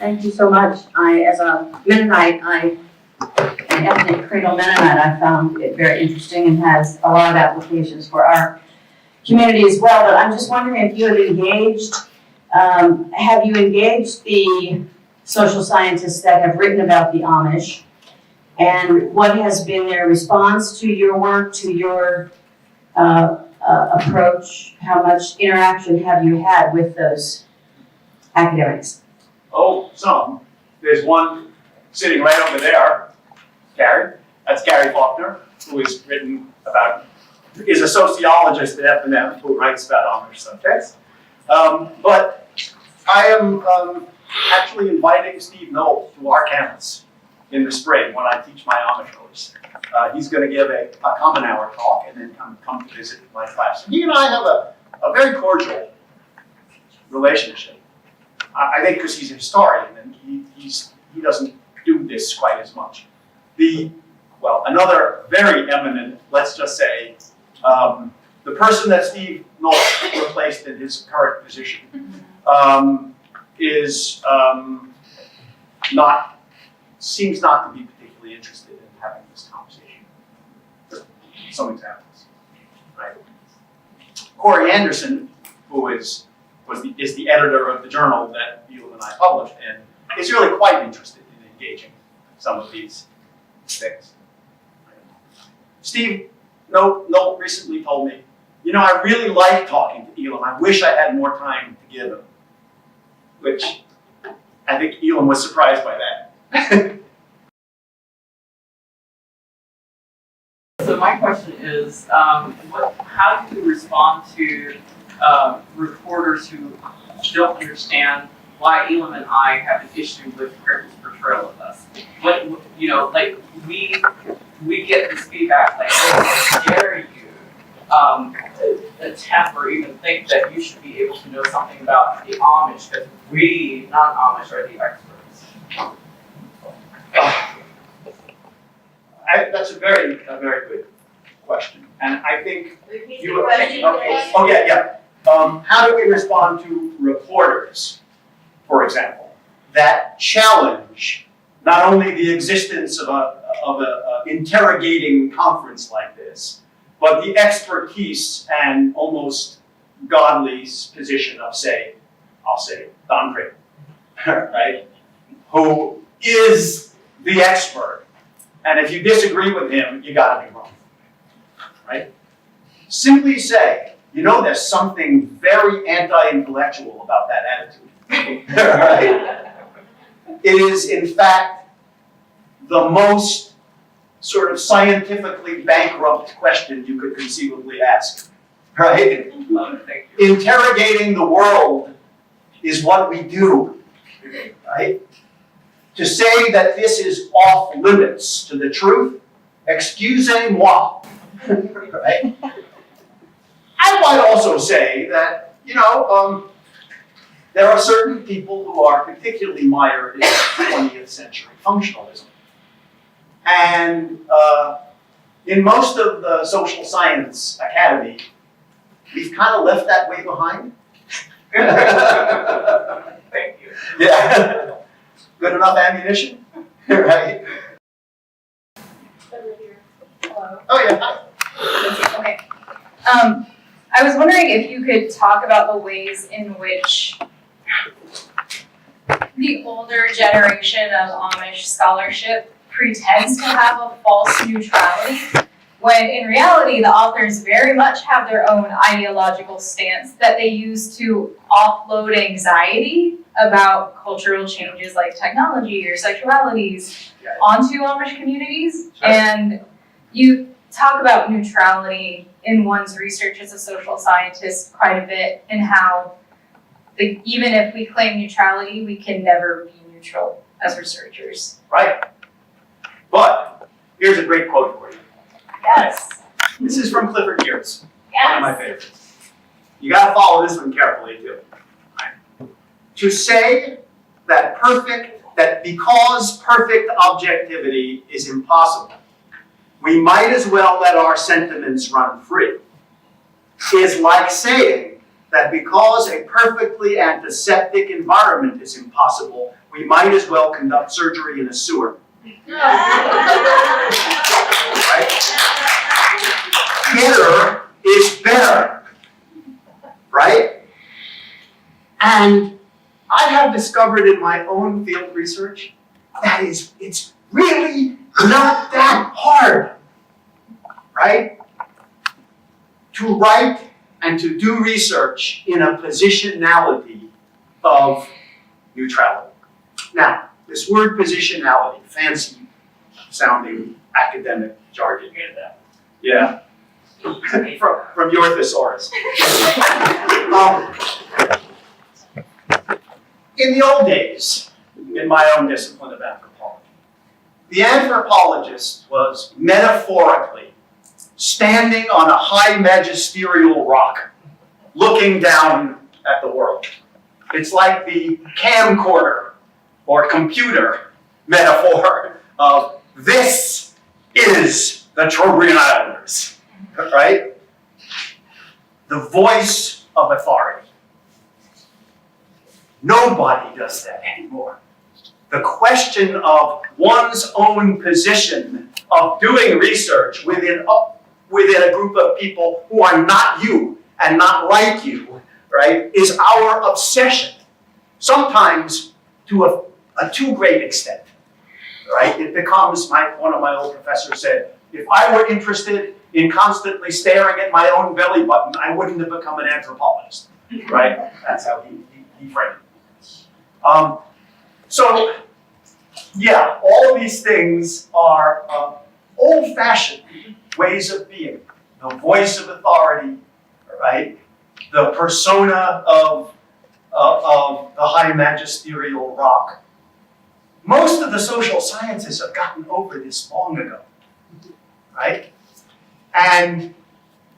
Thank you so much. As a Mennonite, an ethnic cradle Mennonite, I found it very interesting and has a lot of applications for our community as well. But I'm just wondering if you have you engaged the social scientists that have written about the Amish, and what has been their response to your work, to your approach? How much interaction have you had with those academics? Oh, some. There's one sitting right over there, Gary. That's Gary Faulkner, who has written about, is a sociologist at F&M who writes about Amish subjects. But I am actually inviting Steve Knowles to our campus in the spring when I teach my Amish course. He's going to give a common hour talk and then come to visit my class. He and I have a very cordial relationship. I think because he's a historian and he doesn't do this quite as much. Another very eminent, let's just say, the person that Steve Knowles replaced in his current position seems not to be particularly interested in having this conversation. Just some examples, right? Corey Anderson, who is the editor of the journal that Billig and I published in, is really quite interested in engaging some of these things. Steve Knoll recently told me, I really like talking to Elam. I wish I had more time to give him. Which I think Elam was surprised by that. So my question is, how do you respond to reporters who don't understand why Elam and I have an issue with Crickle's portrayal of us? We get this feedback like, how dare you attempt or even think that you should be able to know something about the Amish because we, non-Amish, are the experts. That's a very good question, and I think you. Question, okay. Oh yeah. How do we respond to reporters, for example, that challenge not only the existence of a interrogating conference like this, but the expertise and almost godly position of, I'll say, Bontrager, right? Who is the expert. And if you disagree with him, you gotta be wrong, right? Simply say, there's something very anti-intellectual about that attitude, right? It is, in fact, the most sort of scientifically bankrupt question you could conceivably ask, right? Interrogating the world is what we do, right? To say that this is off limits to the truth, excusez-moi, right? I might also say that, there are certain people who are particularly mired in 20th century functionalism. And in most of the social science academy, we've kind of left that way behind. Thank you. Yeah. Good enough ammunition, right? Over here. Hello. Oh yeah. Okay. I was wondering if you could talk about the ways in which the older generation of Amish scholarship pretends to have a false neutrality, when in reality the authors very much have their own ideological stance that they use to offload anxiety about cultural changes like technology or sexualities onto Amish communities. Sure. And you talk about neutrality in one's research as a social scientist quite a bit, and how even if we claim neutrality, we can never be neutral as researchers. Right. But here's a great quote for you. Yes. This is from Clifford Geertz, one of my Yes. favorites. You got to follow this one carefully too. Right? To say that because perfect objectivity is impossible, we might as well let our sentiments run free, is like saying that because a perfectly antiseptic environment is impossible, we might as well conduct surgery in a sewer. Right? Better is better, right? And I have discovered in my own field research that it's really not that hard, right? To write and to do research in a positionality of neutrality. Now, this word positionality, fancy sounding academic jargon. Yeah. from your thesaurus. In the old days, in my own discipline of anthropology, the anthropologist was metaphorically standing on a high magisterial rock, looking down at the world. It's like the camcorder or computer metaphor of this is the Trobriand Islanders, right? The voice of authority. Nobody does that anymore. The question of one's own position of doing research within a group of people who are not you and not like you, right, is our obsession. Sometimes to a too great extent, right? It becomes, one of my old professors said, if I were interested in constantly staring at my own belly button, I wouldn't have become an anthropologist, right? That's how he framed it. So, yeah, all of these things are old-fashioned ways of being. The voice of authority, right? The persona of the high magisterial rock. Most of the social sciences have gotten over this long ago, right? And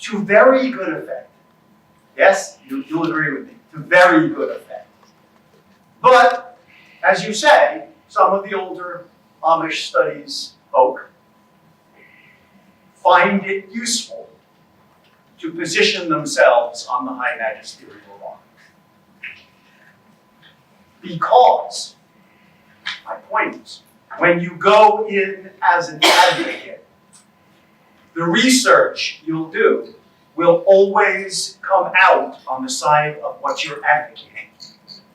to very good effect. Yes, you'll agree with me. To very good effect. But, as you say, some of the older Amish studies folk find it useful to position themselves on the high magisterial rock. Because, my point is, when you go in as an advocate, the research you'll do will always come out on the side of what you're advocating.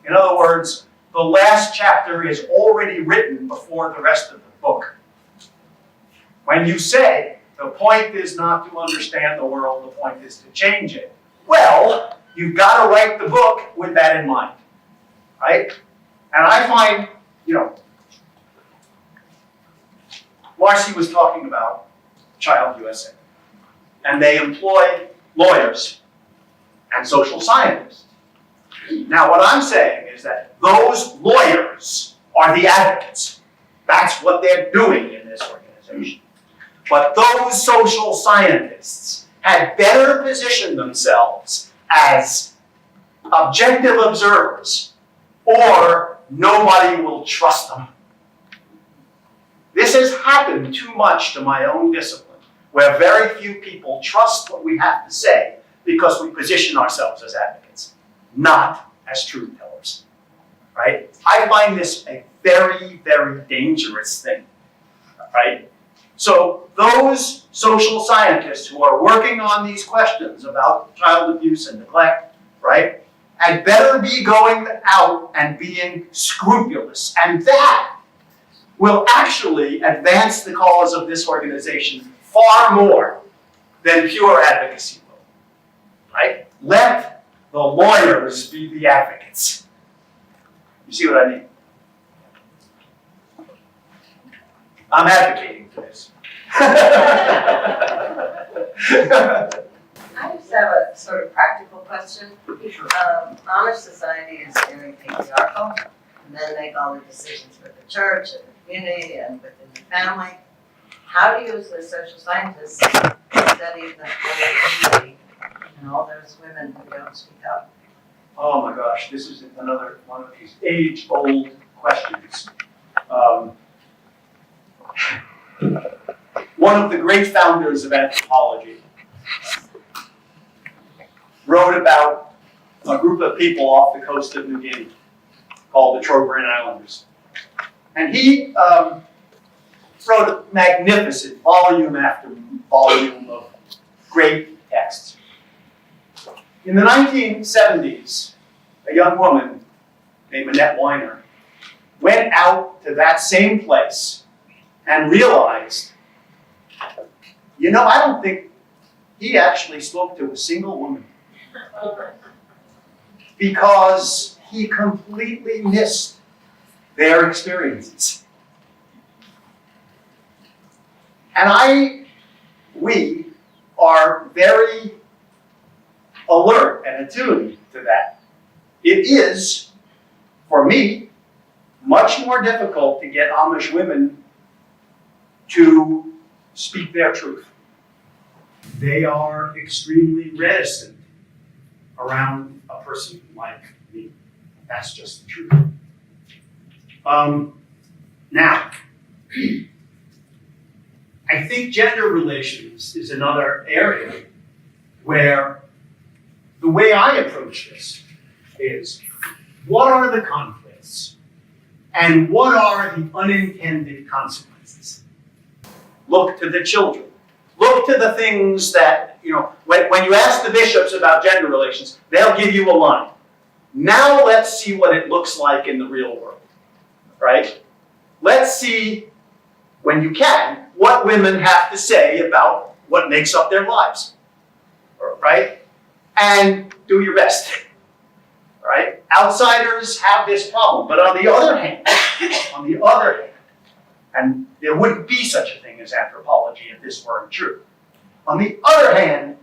In other words, the last chapter is already written before the rest of the book. When you say, the point is not to understand the world, the point is to change it, well, you've got to write the book with that in mind, right? And I find, Marcy was talking about Child USA, and they employ lawyers and social scientists. Now, what I'm saying is that those lawyers are the advocates. That's what they're doing in this organization. But those social scientists had better position themselves as objective observers, or nobody will trust them. This has happened too much to my own discipline, where very few people trust what we have to say because we position ourselves as advocates, not as truth tellers, right? I find this a very, very dangerous thing, right? So those social scientists who are working on these questions about child abuse and neglect, right, had better be going out and being scrupulous. And that will actually advance the cause of this organization far more than pure advocacy will, right? Let the lawyers be the advocates. You see what I mean? I'm advocating for this. I just have a sort of practical question. Amish society is very patriarchal, and then make all the decisions with the church and the community and within the family. How do you, as a social scientist, study the whole community and all those women who don't speak up? Oh my gosh, this is another one of these age-old questions. One of the great founders of anthropology wrote about a group of people off the coast of New Guinea called the Trobriand Islanders. And he wrote a magnificent volume after volume of great texts. In the 1970s, a young woman named Annette Weiner went out to that same place and realized, you know, I don't think he actually spoke to a single woman, because he completely missed their experiences. And we are very alert and attuned to that. It is, for me, much more difficult to get Amish women to speak their truth. They are extremely reticent around a person like me. That's just the truth. Now, I think gender relations is another area where the way I approach this is, what are the conflicts and what are the unintended consequences? Look to the children. Look to the things that, you know, when you ask the bishops about gender relations, they'll give you a line. Now let's see what it looks like in the real world, right? Let's see, when you can, what women have to say about what makes up their lives, right? And do your best, right? Outsiders have this problem, but on the other hand, and there wouldn't be such a thing as anthropology if this weren't true. On the other hand,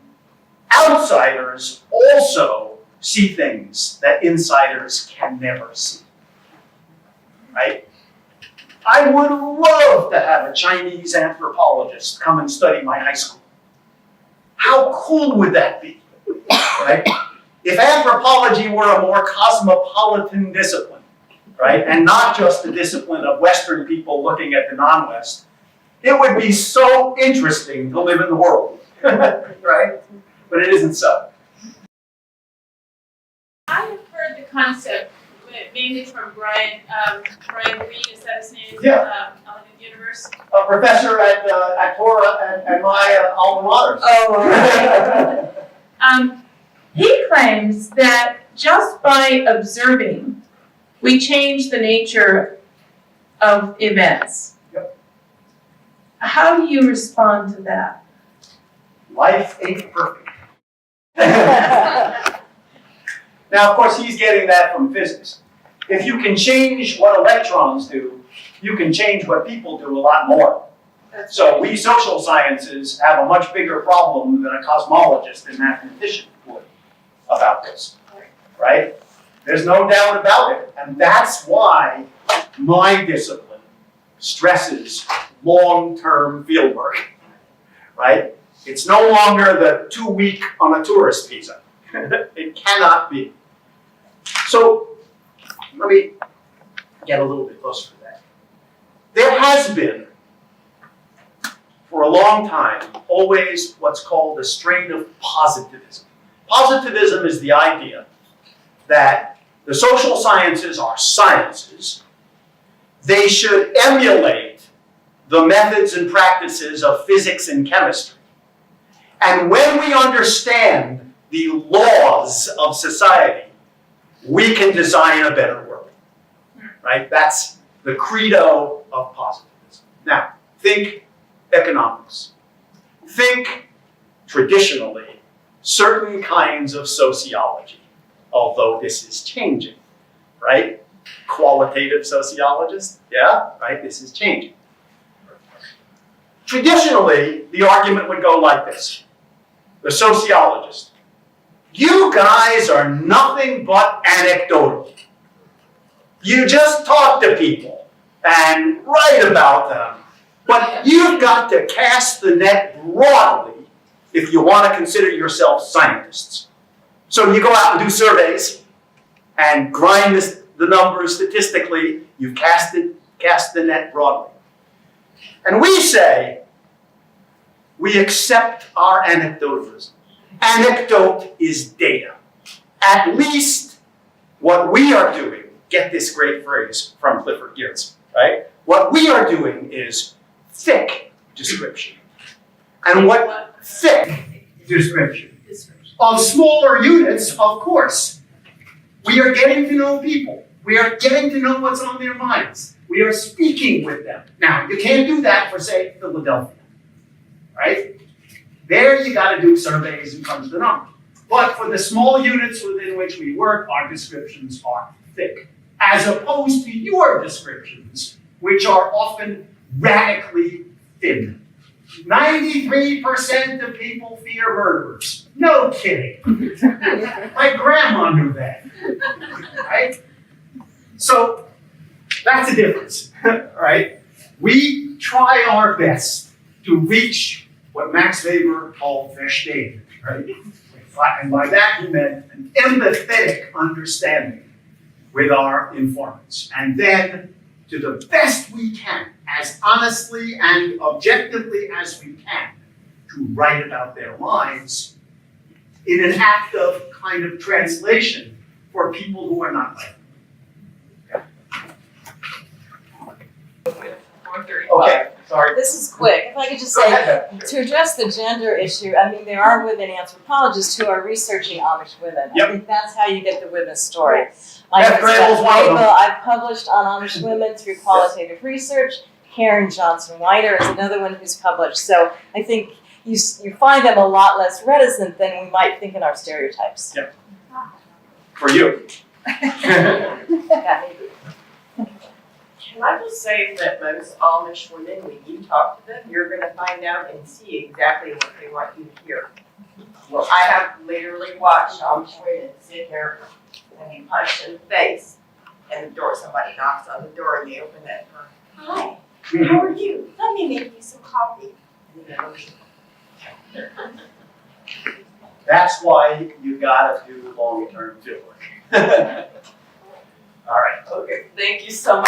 outsiders also see things that insiders can never see, right? I would love to have a Chinese anthropologist come and study my high school. How cool would that be, right? If anthropology were a more cosmopolitan discipline, right, and not just the discipline of Western people looking at the non-West, it would be so interesting to live in the world, right? But it isn't so. I have heard the concept, mainly from Brian Reed, is that his name? Yeah. On the universe. A professor at Torah and my alma mater. Oh, okay. He claims that just by observing, we change the nature of events. Yep. How do you respond to that? Life ain't perfect. Now, of course, he's getting that from physics. If you can change what electrons do, you can change what people do a lot more. So we social sciences have a much bigger problem than a cosmologist and mathematician would about this, right? There's no doubt about it. And that's why my discipline stresses long-term fieldwork, right? It's no longer the 2-week on a tourist visa. It cannot be. So let me get a little bit closer to that. There has been, for a long time, always what's called a strain of positivism. Positivism is the idea that the social sciences are sciences. They should emulate the methods and practices of physics and chemistry. And when we understand the laws of society, we can design a better world, right? That's the credo of positivism. Now, think economics. Think, traditionally, certain kinds of sociology, although this is changing, right? Qualitative sociologists, yeah, right, this is changing. Traditionally, the argument would go like this. The sociologist, you guys are nothing but anecdotal. You just talk to people and write about them, but you've got to cast the net broadly if you want to consider yourself scientists. So you go out and do surveys and grind the numbers statistically. You've cast the net broadly. And we say, we accept our anecdotalism. Anecdote is data. At least what we are doing, get this great phrase from Clifford Geertz, right? What we are doing is thick description. And what thick description? Of smaller units, of course. We are getting to know people. We are getting to know what's on their minds. We are speaking with them. Now, you can't do that for, say, Philadelphia, right? There you gotta do surveys and crunch the numbers. But for the small units within which we work, our descriptions are thick, as opposed to your descriptions, which are often radically thin. 93% of people fear murderers. No kidding. My grandma knew that, right? So that's the difference, right? We try our best to reach what Max Weber called verstehen, right? And by that he meant an empathetic understanding with our informants. And then, to the best we can, as honestly and objectively as we can, to write about their lives in an act of kind of translation for people who are not like them. Okay, sorry. This is quick. If I could just Go say, ahead. to address the gender issue, I mean, there are women anthropologists who are researching Amish women. Yep. I think that's how you get the women's story. Beth Grable's one of them. I've published on Amish women through qualitative research. Karen Johnson-Whiter is another one who's published. So I think you find them a lot less reticent than we might think in our stereotypes. Yep. For you. Can I just say that most Amish women, when you talk to them, you're gonna find out and see exactly what they want you to hear. Well, I have literally watched Amish women sit here and be punched in the face, and the door, somebody knocks on the door and they open that door. Hi, how are you? Let me make you some coffee. And then That's why you gotta do long-term field work. All right. okay, thank you so much.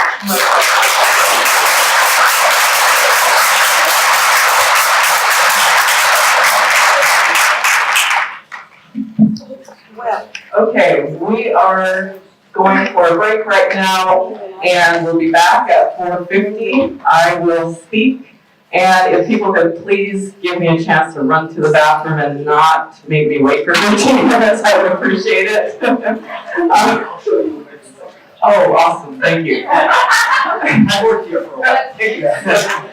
Well, okay, we are going for a break right now, and we'll be back at 4:50. I will speak, and if people could please give me a chance to run to the bathroom and not make me wait for 15 minutes, I would appreciate it. Oh, awesome, thank you. I worked here for a while. Thank you.